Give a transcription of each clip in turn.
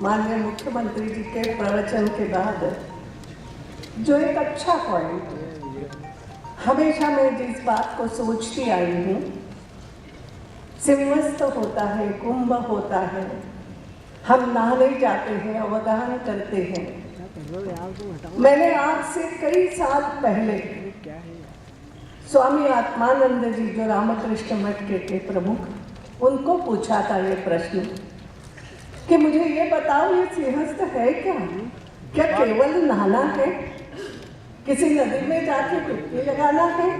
माननीय मुख्यमंत्री जी के प्रवचन के बाद जो एक अच्छा पॉइंट, हमेशा मैं जिस बात को सोचती आई हूँ, सिंहस्थ होता है, कुंभ होता है, हम नहाने जाते हैं, अवगाहन करते हैं। मैंने आज से कई साल पहले स्वामी आत्मानंद जी, जो रामकृष्ण मठ के प्रमुख, उनको पूछा था ये प्रश्न कि मुझे ये बताओ, ये सिंहस्थ है क्या? क्या केवल नहाना है? किसी नदी में जाके डुबकी लगाना है?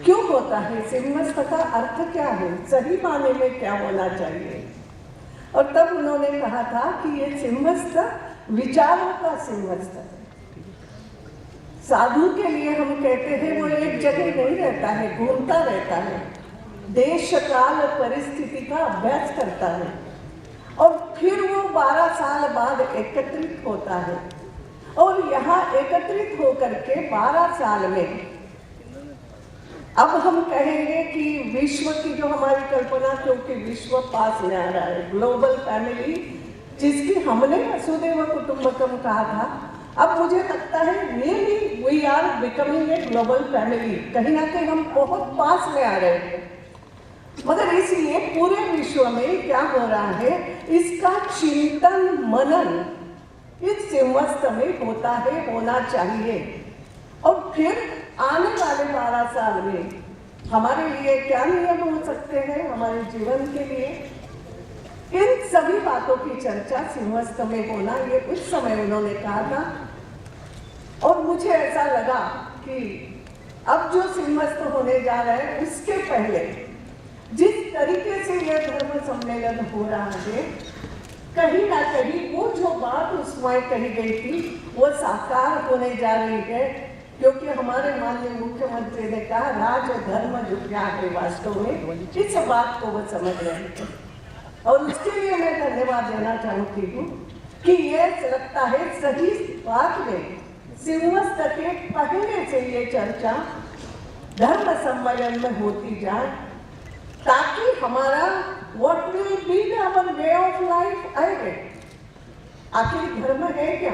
क्यों होता है? सिंहस्थ का अर्थ क्या है? सही माने में क्या होना चाहिए? और तब उन्होंने कहा था कि ये सिंहस्थ विचारों का सिंहस्थ है। साधु के लिए हम कहते हैं वो एक जगह नहीं रहता है, घूमता रहता है, देश काल परिस्थिति का अभ्यास करता है और फिर वो 12 साल बाद एकत्रित होता है। और यहाँ एकत्रित होकर के 12 साल में अब हम कहेंगे कि विश्व की जो हमारी कल्पना, क्योंकि विश्व पास में आ रहा है, ग्लोबल फैमिली जिसकी हमने वसुधैव कुटुंबकम कहा था, अब मुझे लगता है really we are becoming a global family. कहीं ना कहीं हम बहुत पास में आ रहे हैं, मगर इसलिए पूरे विश्व में क्या हो रहा है, इसका चिंतन मनन इस सिंहस्थ में होता है, होना चाहिए। और फिर आने वाले 12 साल में हमारे लिए क्या नियम हो सकते हैं हमारे जीवन के लिए, इन सभी बातों की चर्चा सिंहस्थ में होना, ये उस समय उन्होंने कहा था। और मुझे ऐसा लगा कि अब जो सिंहस्थ होने जा रहा है, उसके पहले जिस तरीके से यह धर्म सम्मेलन हो रहा है, कहीं ना कहीं वो जो बात उस समय कही गई थी वो साकार होने जा रही है, क्योंकि हमारे माननीय मुख्यमंत्री ने कहा राजधर्म जो क्या है वास्तव में, इस बात को वो समझ रहे हैं। और उसके लिए मैं धन्यवाद देना चाहती हूँ कि ये लगता है सही बात में सिंहस्थ के पहले से ये चर्चा धर्म सम्मेलन में होती जाए, ताकि हमारा what will be our way of life आएगा। आखिर धर्म है क्या?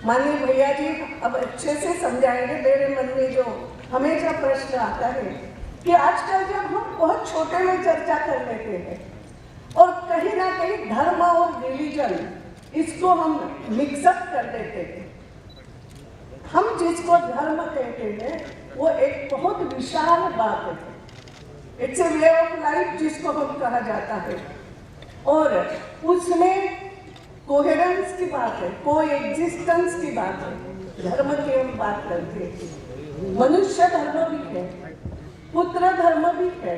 माननीय भैया जी अब अच्छे से समझाएंगे। मेरे मन में जो हमेशा प्रश्न आता है कि आजकल जब हम बहुत छोटे में चर्चा कर लेते हैं और कहीं ना कहीं धर्म और रिलीजन इसको हम मिक्सअप कर देते हैं। हम जिसको धर्म कहते हैं वो एक बहुत विशाल बात है, it's a way of life जिसको हम कहा जाता है, और उसमें कोहेरेंस की बात है, कोएग्जिस्टेंस की बात है। धर्म की हम बात करते हैं, मनुष्य धर्म भी है, पुत्र धर्म भी है,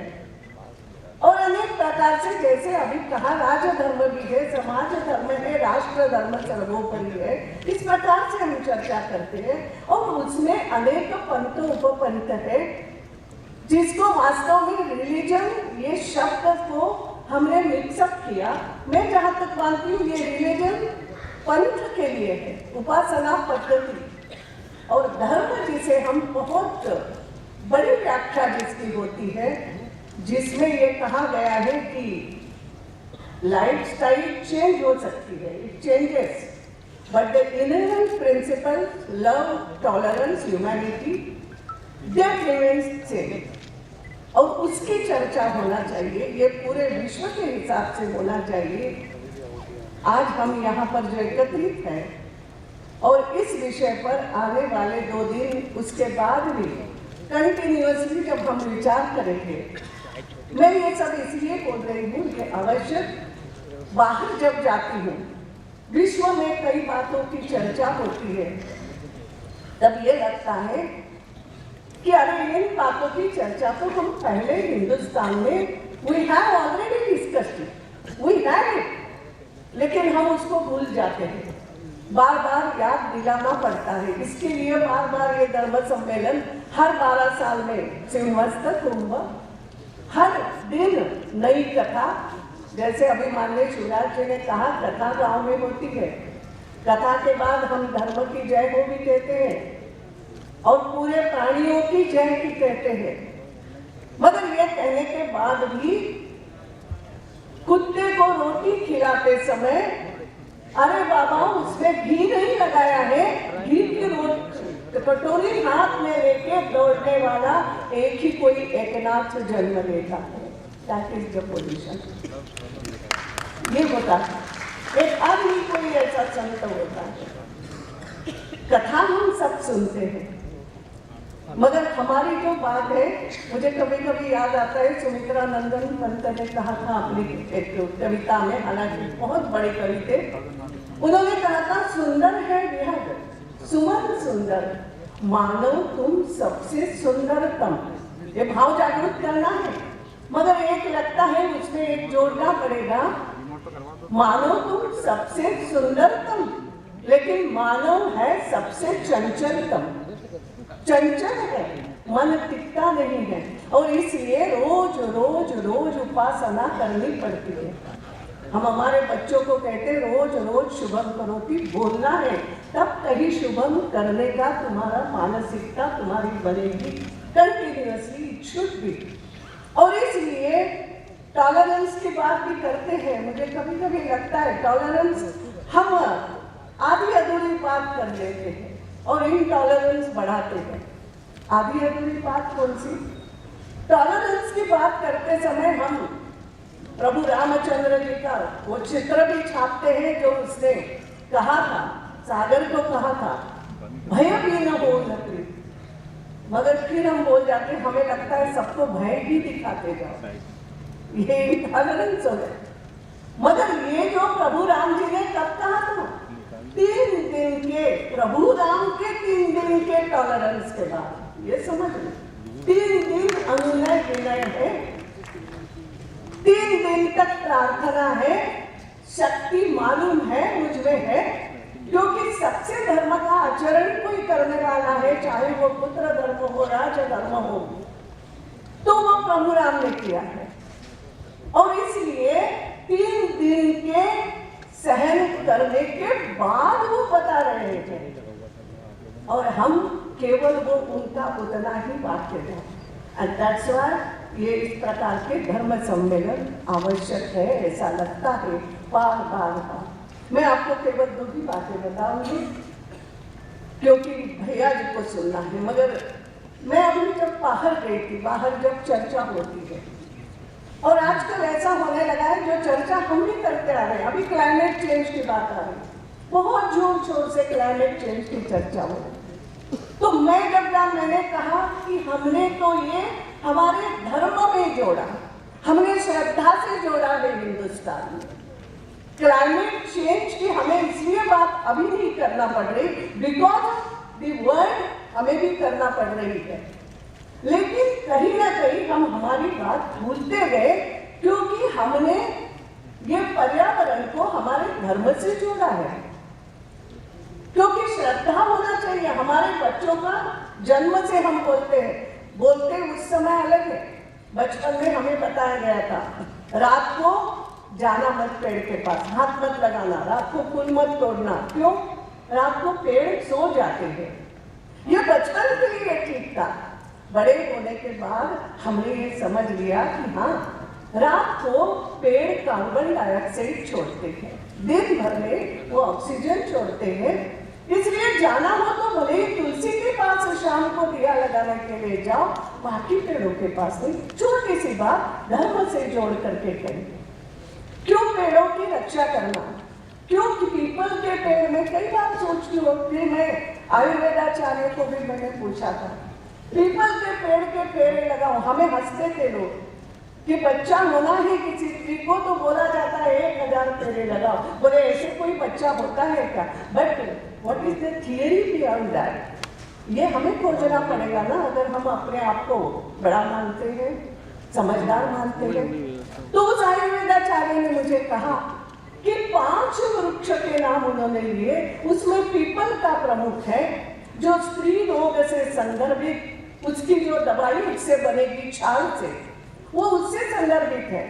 और अनेक प्रकार से, जैसे अभी कहा, राजधर्म भी है, समाज धर्म है, राष्ट्र धर्म सर्वोपरि है। इस प्रकार से हम चर्चा करते हैं और उसमें अनेक पंथ उपपंथ है, जिसको वास्तव में रिलीजन ये शब्द को हमने मिक्सअप किया। मैं जहाँ तक मानती हूँ ये रिलीजन पंथ के लिए है, उपासना पद्धति, और धर्म जिसे हम बहुत बड़ी व्याख्या जिसकी होती है, जिसमें ये कहा गया है कि लाइफस्टाइल चेंज हो सकती है, it changes, but the inherent principle love, tolerance, humanity that remains same. और उसकी चर्चा होना चाहिए, ये पूरे विश्व के हिसाब से होना चाहिए। आज हम यहाँ पर जो एकत्रित हैं और इस विषय पर आने वाले 2 दिन, उसके बाद भी कंटिन्यूअसली जब हम विचार करेंगे, मैं ये सब इसलिए बोल रही हूँ कि अवश्य बाहर जब जाती हूँ, विश्व में कई बातों की चर्चा होती है, तब ये लगता है कि अरे इन बातों की चर्चा तो हम पहले हिंदुस्तान में we have already discussed it, we have it, लेकिन हम उसको भूल जाते हैं, बार बार याद दिलाना पड़ता है। इसके लिए बार बार ये धर्म सम्मेलन हर 12 साल में सिंहस्थ कुंभ, हर दिन नई कथा, जैसे अभी माननीय शिवराज जी ने कहा कथा गांव में होती है, कथा के बाद हम धर्म की जय हो भी कहते हैं और पूरे प्राणियों की जय की कहते हैं। मगर ये कहने के बाद भी कुत्ते को रोटी खिलाते समय उसमें घी नहीं लगाया है, घी की कटोरी हाथ में लेके दौड़ने वाला एक ही कोई एकनाथ जन्म लेता है। That is the position. ये होता है, एक आदमी कोई ऐसा संत होता है। कथा हम सब सुनते हैं, मगर हमारी जो बात है, मुझे कभी कभी याद आता है सुमित्रा नंदन पंत ने कहा था अपनी एक कविता में, हालांकि बहुत बड़े कवि थे, उन्होंने कहा था सुंदर है विहग सुमन सुंदर, मानव तुम सबसे सुंदरतम। ये भाव जागरूक करना है, मगर एक लगता है उसमें एक जोड़ना पड़ेगा, मानव तुम सबसे सुंदरतम, लेकिन मानव है सबसे चंचलतम। चंचल है, मन टिकता नहीं है, और इसलिए रोज रोज रोज उपासना करनी पड़ती है। हम हमारे बच्चों को कहते हैं रोज रोज शुभम करोति बोलना है, तब कहीं शुभम करने का तुम्हारा मानसिकता तुम्हारी बनेगी कंटिन्यूअसली, इट शुड बी। और इसलिए टॉलरेंस की बात भी करते हैं। मुझे कभी कभी लगता है टॉलरेंस हम आधी अधूरी बात कर लेते हैं और इनटॉलरेंस बढ़ाते हैं। आधी अधूरी बात कौन सी? टॉलरेंस की बात करते समय हम प्रभु रामचंद्र जी का वो चित्र भी छापते हैं जो उसने कहा था, सागर को कहा था, भय भी न हो लकड़ी, मगर फिर हम बोल जाते, हमें लगता है सबको भय ही दिखाते जाओ। ये इनटॉलरेंस हो गया। मगर ये जो प्रभु राम जी ने कब कहा था? 3 दिन के, प्रभु राम के 3 दिन के टॉलरेंस के बाद। ये समझ लो, 3 दिन अनुनय विनय है, 3 दिन तक प्रार्थना है, शक्ति मालूम है मुझमें है, क्योंकि सबसे धर्म का आचरण कोई करने वाला है, चाहे वो पुत्र धर्म हो, राज धर्म हो, तो वो प्रभु राम ने किया है। और इसलिए 3 दिन के सहन करने के बाद वो बता रहे थे, और हम केवल वो उनका उतना ही वाक्य है। एंड दैट्स व्हाई ये इस प्रकार के धर्म सम्मेलन आवश्यक है, ऐसा लगता है बार बार। मैं आपको केवल 2 ही बातें बताऊंगी, क्योंकि भैया जी को सुनना है। मगर मैं अभी जब बाहर गई थी, बाहर जब चर्चा होती है, और आजकल ऐसा होने लगा है जो चर्चा हम भी करते आ रहे हैं, अभी क्लाइमेट चेंज की बात आ रही है, बहुत जोर शोर से क्लाइमेट चेंज की चर्चा हो रही है। तो मैंने कहा कि हमने तो ये हमारे धर्म में जोड़ा, हमने श्रद्धा से जोड़ा है हिंदुस्तान में। क्लाइमेट चेंज की हमें इसलिए बात अभी नहीं करना पड़ रही बिकॉज द वर्ल्ड हमें भी करना पड़ रही है, लेकिन कहीं ना कहीं हम हमारी बात भूलते गए, क्योंकि हमने ये पर्यावरण को हमारे धर्म से जोड़ा है। क्योंकि श्रद्धा होना चाहिए। हमारे बच्चों का जन्म से हम बोलते उस समय अलग है। बचपन में हमें बताया गया था रात को जाना मत पेड़ के पास, हाथ मत लगाना, रात को फूल मत तोड़ना। क्यों? रात को पेड़ सो जाते हैं। ये बचपन के लिए ठीक था। बड़े होने के बाद हमने ये समझ लिया कि हाँ, रात को पेड़ कार्बन डाइऑक्साइड छोड़ते हैं, दिन भर में वो ऑक्सीजन छोड़ते हैं। इसलिए जाना हो तो भले ही तुलसी के पास शाम को दिया लगाने के लिए जाओ, बाकी पेड़ों के पास नहीं। छोटी सी बात धर्म से जोड़ करके करें। क्यों पेड़ों की रक्षा करना? क्यों पीपल के पेड़ में कई बार सोचती हूँ, मैं आयुर्वेदाचार्य को भी मैंने पूछा था, पीपल के पेड़ के पेड़ लगाओ। हमें हंसते थे लोग कि बच्चा होना है किसी स्त्री को तो बोला जाता है 1000 पेड़ लगाओ। बोले ऐसे कोई बच्चा होता है क्या? But what is the theory behind that? ये हमें खोजना पड़ेगा ना, अगर हम अपने आप को बड़ा मानते हैं, समझदार मानते हैं। तो उस आयुर्वेदाचार्य ने मुझे कहा कि 5 वृक्ष के नाम उन्होंने लिए, उसमें पीपल का प्रमुख है, जो स्त्री रोग से संदर्भित, उसकी जो दवाई उससे बनेगी छाल से, वो उससे संदर्भित है।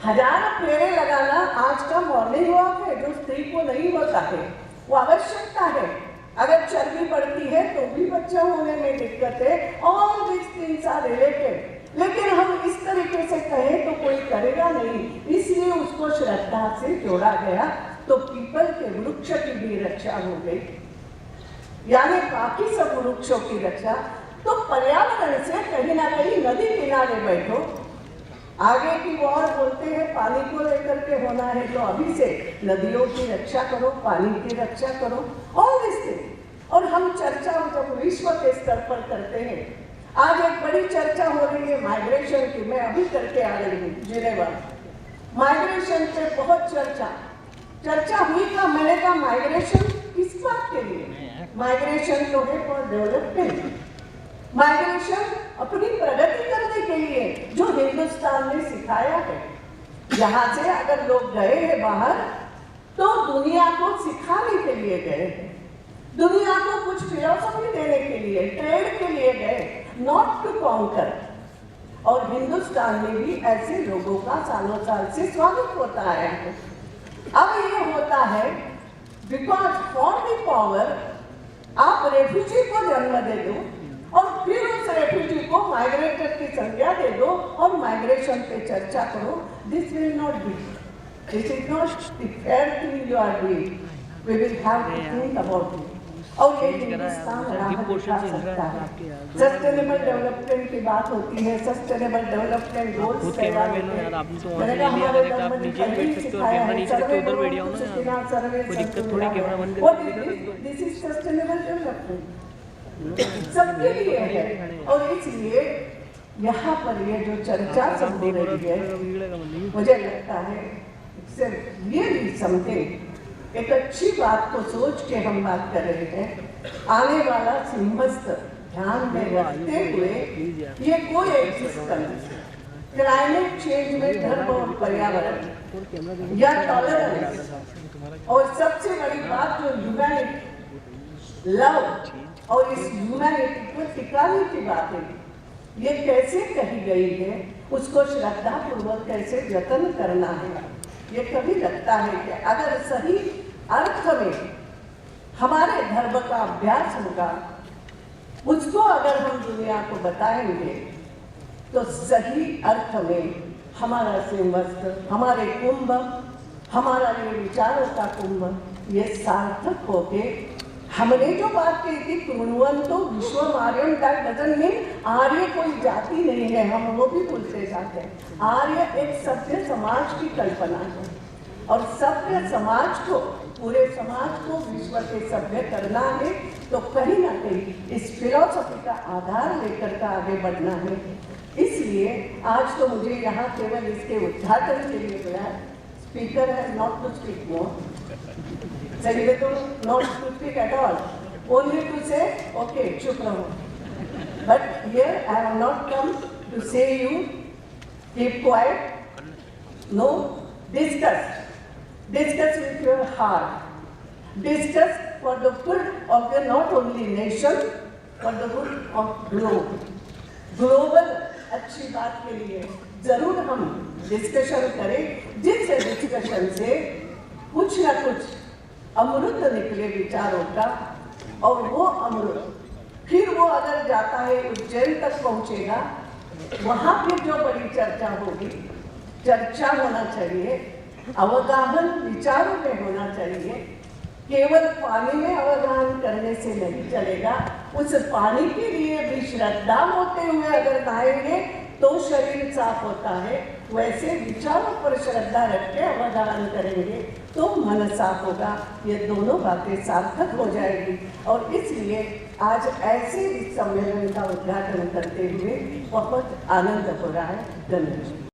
1000 पेड़ लगाना आज का मॉर्निंग वॉक है, जो स्त्री को नहीं होता है, वो आवश्यकता है। अगर चर्बी बढ़ती है तो भी बच्चा होने में दिक्कत है। All this things are related. लेकिन हम इस तरीके से कहें तो कोई करेगा नहीं, इसलिए उसको श्रद्धा से जोड़ा गया। तो पीपल के वृक्ष की भी रक्षा हो गई, यानी बाकी सब वृक्षों की रक्षा। तो पर्यावरण से कहीं ना कहीं नदी किनारे बैठो, आगे की ओर बोलते हैं पानी को लेकर के होना है, तो अभी से नदियों की रक्षा करो, पानी की रक्षा करो। और इससे और हम चर्चा जब विश्व के स्तर पर करते हैं, आज एक बड़ी चर्चा हो रही है माइग्रेशन की, मैं अभी करके आ रही हूँ जिनेवा। माइग्रेशन पे बहुत चर्चा हुई का मैंने कहा माइग्रेशन किस बात के लिए? माइग्रेशन तो है फॉर डेवलपमेंट, माइग्रेशन अपनी प्रगति करने के लिए, जो हिंदुस्तान ने सिखाया है। यहाँ से अगर लोग गए हैं बाहर तो दुनिया को सिखाने के लिए गए हैं, दुनिया को कुछ फिलॉसफी देने के लिए, ट्रेड के लिए गए, नॉट टू कॉन्कर। और हिंदुस्तान में भी ऐसे लोगों का सालों साल से स्वागत होता आया है। अब ये होता है बिकॉज फॉर द पावर आप रेफ्यूजी को जन्म दे दो और फिर उस रेफ्यूजी को माइग्रेटर की संज्ञा दे दो और माइग्रेशन पे चर्चा करो। This will not be, this is not the fair thing you are doing, we will have to think about it. और ये हिंदुस्तान राह दिखा सकता है। सस्टेनेबल डेवलपमेंट की बात होती है, सस्टेनेबल डेवलपमेंट गोल्स तैयार होते हैं। मैंने कहा हमारे गवर्नमेंट ने पहले ही सिखाया है, सर्वे करो, सर्वे दिस इज सस्टेनेबल डेवलपमेंट, सबके लिए है। और इसलिए यहाँ पर ये जो चर्चा सब हो रही है, मुझे लगता है रियली समथिंग, एक अच्छी बात को सोच के हम बात कर रहे हैं। आने वाला सिंहस्थ ध्यान में रखते हुए ये कोई एक्सिस्टेंस, क्लाइमेट चेंज में धर्म और पर्यावरण या टॉलरेंस, और सबसे बड़ी बात जो ह्यूमैनिटी, लव और इस ह्यूमैनिटी को टिकाने की बात है, ये कैसे कही गई है, उसको श्रद्धा पूर्वक कैसे जतन करना है। ये कभी लगता है कि अगर सही अर्थ में हमारे धर्म का अभ्यास होगा, उसको अगर हम दुनिया को बताएंगे, तो सही अर्थ में हमारा सिंहस्थ, हमारे कुंभ, हमारा ये विचारों का कुंभ, ये सार्थक होके हमने जो बात कही थी कुर्णवंतो विश्वम आर्यम, दैट डजंट मीन आर्य कोई जाति नहीं है, हम वो भी भूलते जाते हैं। आर्य एक सभ्य समाज की कल्पना है, और सभ्य समाज को, पूरे समाज को विश्व के सभ्य करना है, तो कहीं ना कहीं इस फिलॉसफी का आधार लेकर का आगे बढ़ना है। इसलिए आज तो मुझे यहाँ केवल इसके उद्घाटन के लिए बुलाया। स्पीकर है नॉट टू स्पीक मोर, चाहिए तो not to speak at all, only to say okay चुप रहो। But here I have not come to say you keep quiet, no, discuss with your heart, discuss for the good of the not only nation but the good of global अच्छी बात के लिए जरूर हम discussion करें, जिस discussion से कुछ ना कुछ अमृत निकले विचारों का, और वो अमृत फिर वो अगर जाता है उज्जैन तक पहुंचेगा, वहां फिर जो बड़ी चर्चा होगी, चर्चा होना चाहिए, अवगाहन विचारों में होना चाहिए। केवल पानी में अवगाहन करने से नहीं चलेगा, उस पानी के लिए भी श्रद्धा होते हुए अगर नहाएंगे तो शरीर साफ होता है, वैसे विचारों पर श्रद्धा रख के अवगाहन करेंगे तो मन साफ होगा। ये दोनों बातें सार्थक हो जाएगी। और इसलिए आज ऐसे इस सम्मेलन का उद्घाटन करते हुए बहुत आनंद हो रहा है। धन्यवाद।